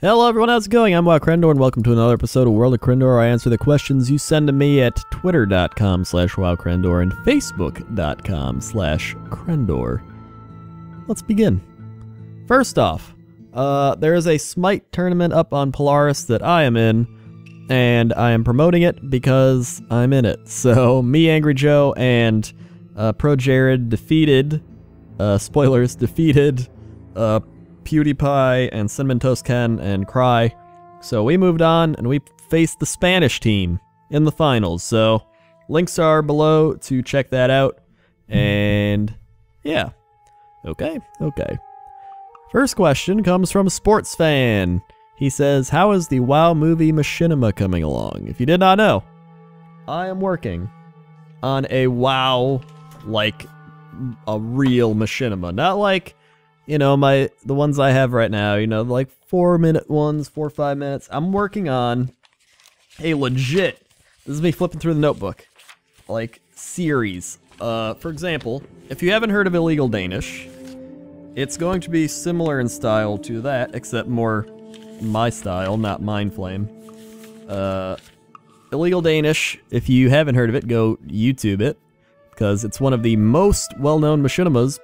Hello everyone, how's it going? I'm WoWcrendor and welcome to another episode of World of Crendor where I answer the questions you send to me at twitter.com/WoWcrendor and facebook.com/Crendor. Let's begin. First off, there is a Smite tournament up on Polaris that I am in, and I am promoting it because I'm in it. So, me, Angry Joe, and Pro Jared defeated, spoilers, defeated, PewDiePie and Cinnamon Toast Ken and Cry. So we moved on and we faced the Spanish team in the finals. So links are below to check that out. And yeah. Okay. First question comes from a sports fan. He says, how is the WoW movie Machinima coming along? If you did not know, I am working on a WoW, like a real Machinima. Not like, you know, the ones I have right now, you know, like 4-minute ones, 4 or 5 minutes. I'm working on a legit, this is me flipping through the notebook, like, series. For example, if you haven't heard of Illegal Danish, it's going to be similar in style to that, except more my style, not Mindflame. Illegal Danish, if you haven't heard of it, go YouTube it, because it's one of the most well-known machinimas,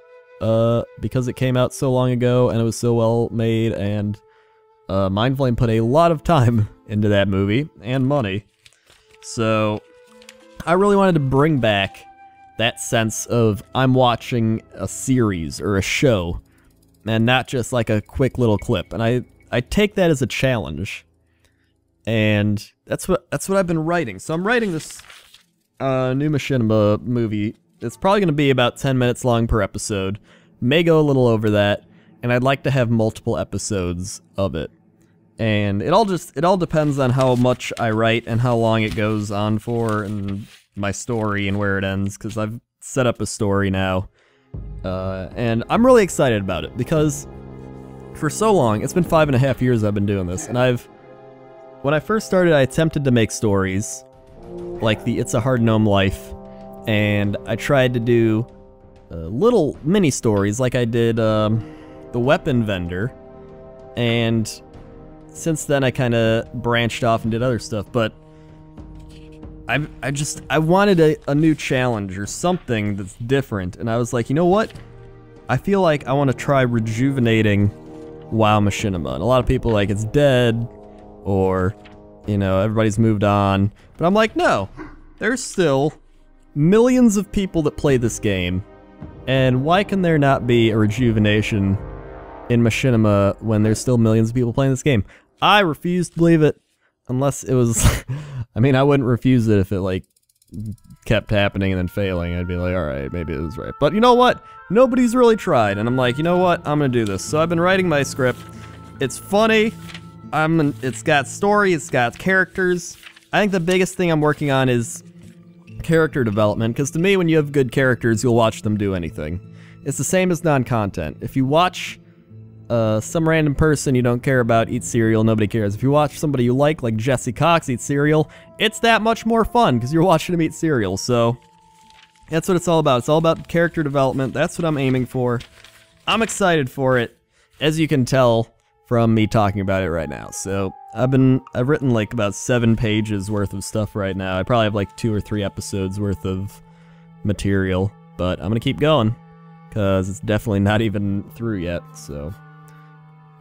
because it came out so long ago and it was so well made, and Mindflame put a lot of time into that movie and money. So I really wanted to bring back that sense of I'm watching a series or a show and not just like a quick little clip. And I take that as a challenge. And that's what I've been writing. So I'm writing this new Machinima movie. It's probably going to be about 10 minutes long per episode. May go a little over that, and I'd like to have multiple episodes of it. And it all depends on how much I write and how long it goes on for, and my story and where it ends, because I've set up a story now. And I'm really excited about it, because for so long, it's been 5.5 years I've been doing this, and when I first started, I attempted to make stories, like the It's a Hard Gnome Life, and I tried to do little mini stories like I did the Weapon Vendor, and since then I kind of branched off and did other stuff, but I wanted a new challenge or something that's different, and I was like, you know what? I feel like I want to try rejuvenating WoW Machinima, and a lot of people are like, it's dead, or, you know, everybody's moved on, but I'm like, no, there's still millions of people that play this game, and why can there not be a rejuvenation in Machinima when there's still millions of people playing this game? I refuse to believe it, unless it was, I mean, I wouldn't refuse it if it, like, kept happening and then failing. I'd be like, alright, maybe it was right. But you know what? Nobody's really tried, and I'm like, you know what? I'm gonna do this. So I've been writing my script. It's funny. It's got story, it's got characters. I think the biggest thing I'm working on is character development, because to me, when you have good characters, you'll watch them do anything. It's the same as non-content. If you watch some random person you don't care about eat cereal, nobody cares. If you watch somebody you like Jesse Cox eat cereal, it's that much more fun, because you're watching him eat cereal. So that's what it's all about. It's all about character development. That's what I'm aiming for. I'm excited for it, as you can tell from me talking about it right now. So I've written like about 7 pages worth of stuff right now. I probably have like 2 or 3 episodes worth of material, but I'm gonna keep going, because it's definitely not even through yet. So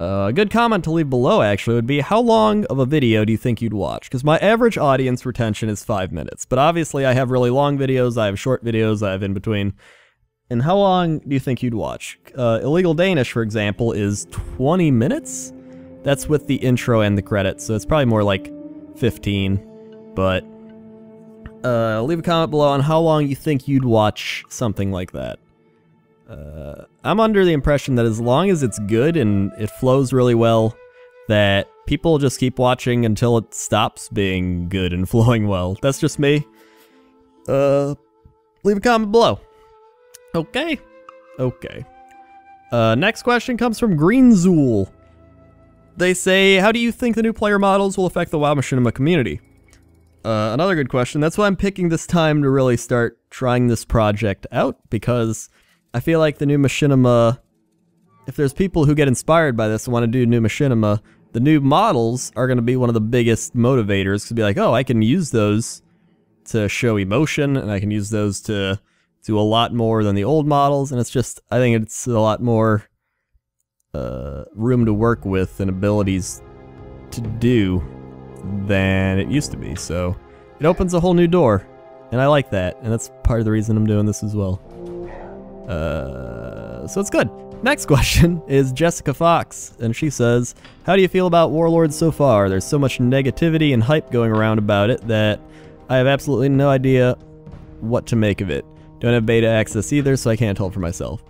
a good comment to leave below actually would be, how long of a video do you think you'd watch? Because my average audience retention is 5 minutes, but obviously I have really long videos, I have short videos, I have in between. And how long do you think you'd watch? Illegal Danish, for example, is 20 minutes? That's with the intro and the credits, so it's probably more like 15. But leave a comment below on how long you think you'd watch something like that. I'm under the impression that as long as it's good and it flows really well, that people just keep watching until it stops being good and flowing well. That's just me. Leave a comment below. Okay. Next question comes from Greenzool. They say, how do you think the new player models will affect the WoW Machinima community? Another good question. That's why I'm picking this time to really start trying this project out, because I feel like the new Machinima if there's people who get inspired by this and want to do new Machinima, the new models are going to be one of the biggest motivators to be like, oh, I can use those to show emotion, and I can use those to do a lot more than the old models, and it's just, I think it's a lot more room to work with and abilities to do than it used to be, so it opens a whole new door, and I like that, and that's part of the reason I'm doing this as well. So it's good. Next question is Jessica Fox, and she says, how do you feel about Warlords so far? There's so much negativity and hype going around about it that I have absolutely no idea what to make of it. Don't have beta access either, so I can't tell for myself.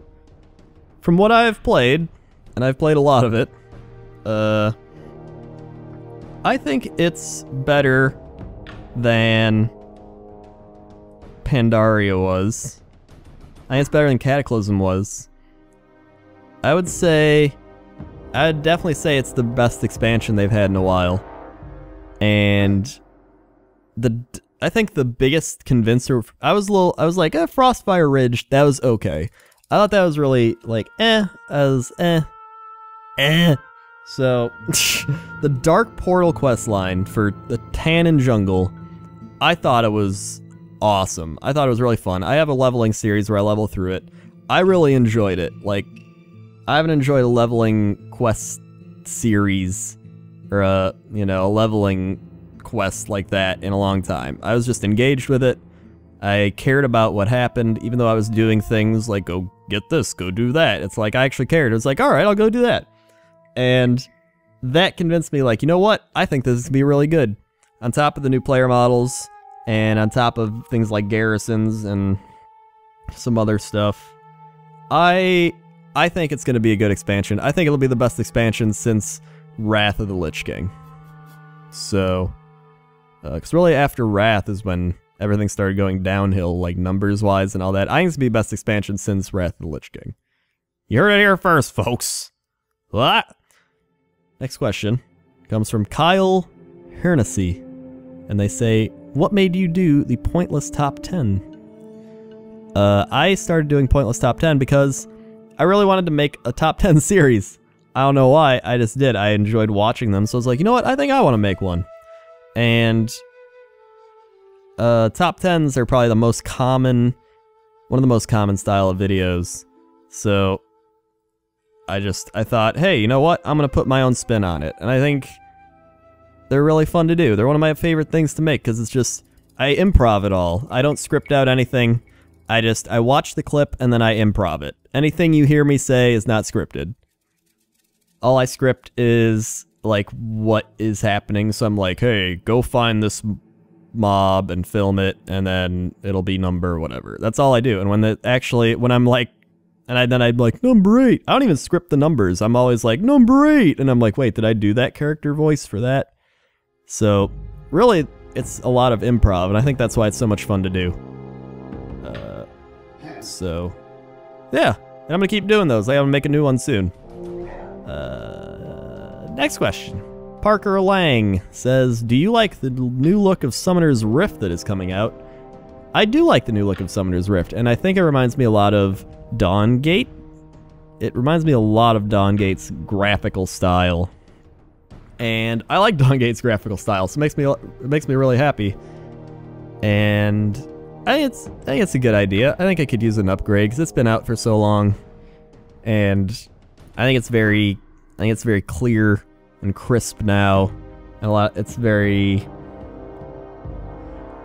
From what I've played, and I've played a lot of it, I think it's better than Pandaria was. I think it's better than Cataclysm was. I'd definitely say it's the best expansion they've had in a while. And I think the biggest convincer, I was like, Frostfire Ridge, that was okay. I thought that was really, like, So, the Dark Portal questline for the Tannin Jungle, I thought it was awesome. I thought it was really fun. I have a leveling series where I level through it. I really enjoyed it. Like, I haven't enjoyed a leveling quest series, or a leveling quest like that in a long time. I was just engaged with it. I cared about what happened, even though I was doing things like, go get this, go do that. It's like, I actually cared. It was like, alright, I'll go do that. And that convinced me, like, you know what? I think this is going to be really good. On top of the new player models, and on top of things like garrisons and some other stuff, I think it's going to be a good expansion. I think it'll be the best expansion since Wrath of the Lich King. So, because really after Wrath is when everything started going downhill, like numbers-wise and all that. I think it's going to be the best expansion since Wrath of the Lich King. You heard it here first, folks. What? Next question comes from Kyle Hernessy, and they say, what made you do the Pointless Top 10? I started doing Pointless Top 10 because I really wanted to make a Top 10 series. I don't know why, I just did. I enjoyed watching them, so I was like, you know what, I think I want to make one. And Top 10s are probably the most common, one of the most common style of videos. So I thought, hey, you know what, I'm going to put my own spin on it. And I think they're really fun to do. They're one of my favorite things to make, because it's just, I improv it all. I don't script out anything. I watch the clip and then I improv it. Anything you hear me say is not scripted. All I script is, like, what is happening. So I'm like, hey, go find this mob and film it, and then it'll be number whatever. That's all I do. And when I'm like, and then I'd be like, number 8. I don't even script the numbers. I'm always like, number 8. And I'm like, wait, did I do that character voice for that? So, really, it's a lot of improv, and I think that's why it's so much fun to do. So, yeah. And I'm gonna keep doing those. I'm gonna make a new one soon. Next question. Parker Lang says, do you like the new look of Summoner's Rift that is coming out? I do like the new look of Summoner's Rift, and I think it reminds me a lot of Dawngate. It reminds me a lot of Dawngate's graphical style. And I like Dawngate's graphical style, so it makes me really happy. And I think it's a good idea. I think I could use an upgrade, because it's been out for so long. And I think it's very clear and crisp now. And it's very,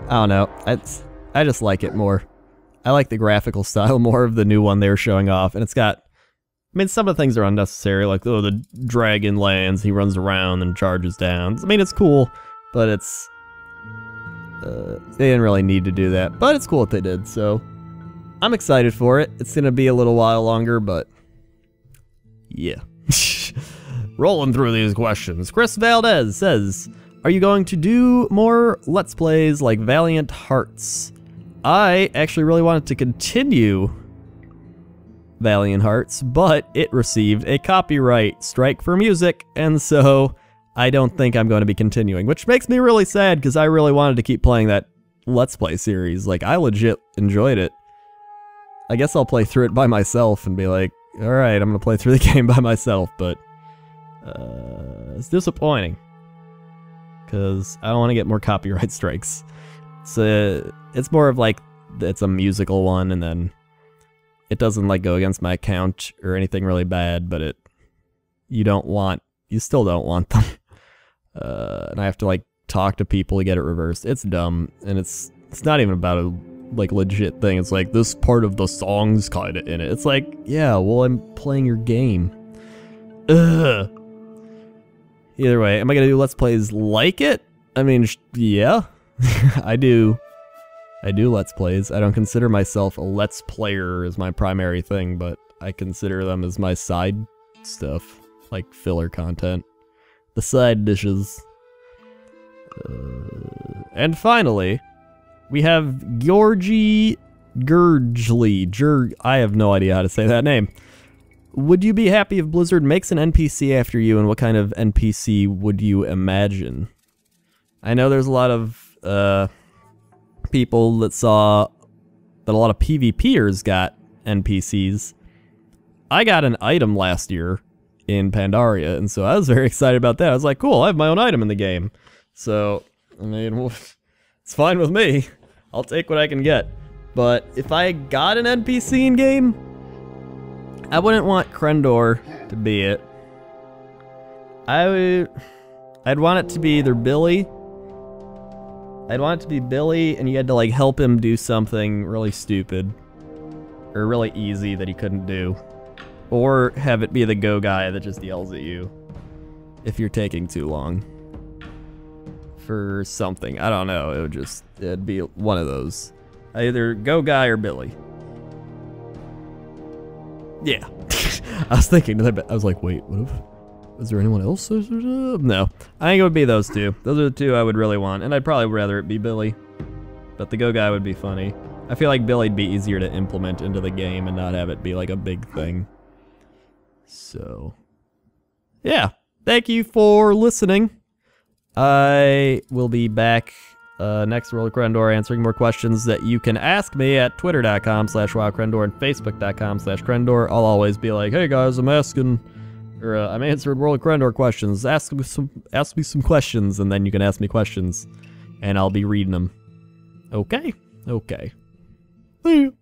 I don't know. I just like it more. I like the graphical style more of the new one they were showing off. And it's got, I mean, some of the things are unnecessary, like, oh, the dragon lands, he runs around and charges down. I mean, it's cool, but it's, they didn't really need to do that. But it's cool what they did, so I'm excited for it. It's going to be a little while longer, but yeah. Rolling through these questions. Chris Valdez says, are you going to do more Let's Plays like Valiant Hearts? I actually really wanted to continue Valiant Hearts, but it received a copyright strike for music, and so I don't think I'm going to be continuing, which makes me really sad, because I really wanted to keep playing that Let's Play series. Like, I legit enjoyed it. I guess I'll play through it by myself and be like, alright, I'm going to play through the game by myself, but It's disappointing. Because I don't want to get more copyright strikes. It's more of like, it's a musical one, and then it doesn't like go against my account or anything really bad, but you still don't want them. And I have to like talk to people to get it reversed. It's dumb, and it's not even about a like legit thing. It's like, this part of the song's kind of in it. It's like, yeah, well, I'm playing your game. Ugh. Either way, am I gonna do Let's Plays like it? I mean, yeah. I do Let's Plays. I don't consider myself a Let's Player as my primary thing, but I consider them as my side stuff, like filler content. The side dishes. And finally, we have Georgie Gurgely. I have no idea how to say that name. Would you be happy if Blizzard makes an NPC after you, and what kind of NPC would you imagine? I know there's a lot of people that saw that a lot of PvPers got NPCs. I got an item last year in Pandaria, and so I was very excited about that. I was like, cool, I have my own item in the game. So, I mean, it's fine with me. I'll take what I can get. But if I got an NPC in game, I wouldn't want Crendor to be it. I'd want it to be either Billy. I'd want it to be Billy, and you had to like help him do something really stupid or really easy that he couldn't do, or have it be the Go guy that just yells at you if you're taking too long for something. I don't know. It'd be one of those. Either Go guy or Billy. Yeah. I was thinking, I was like, wait, what if, is there anyone else? No. I think it would be those two. Those are the two I would really want, and I'd probably rather it be Billy. But the Go guy would be funny. I feel like Billy'd be easier to implement into the game and not have it be like a big thing. So, yeah. Thank you for listening. I will be back next WoWcrendor answering more questions that you can ask me at twitter.com/WoWcrendor and facebook.com/Crendor. I'll always be like, hey guys, I'm answering WoWcrendor questions. Ask me some questions, and then you can ask me questions, and I'll be reading them. Okay? Okay. See you.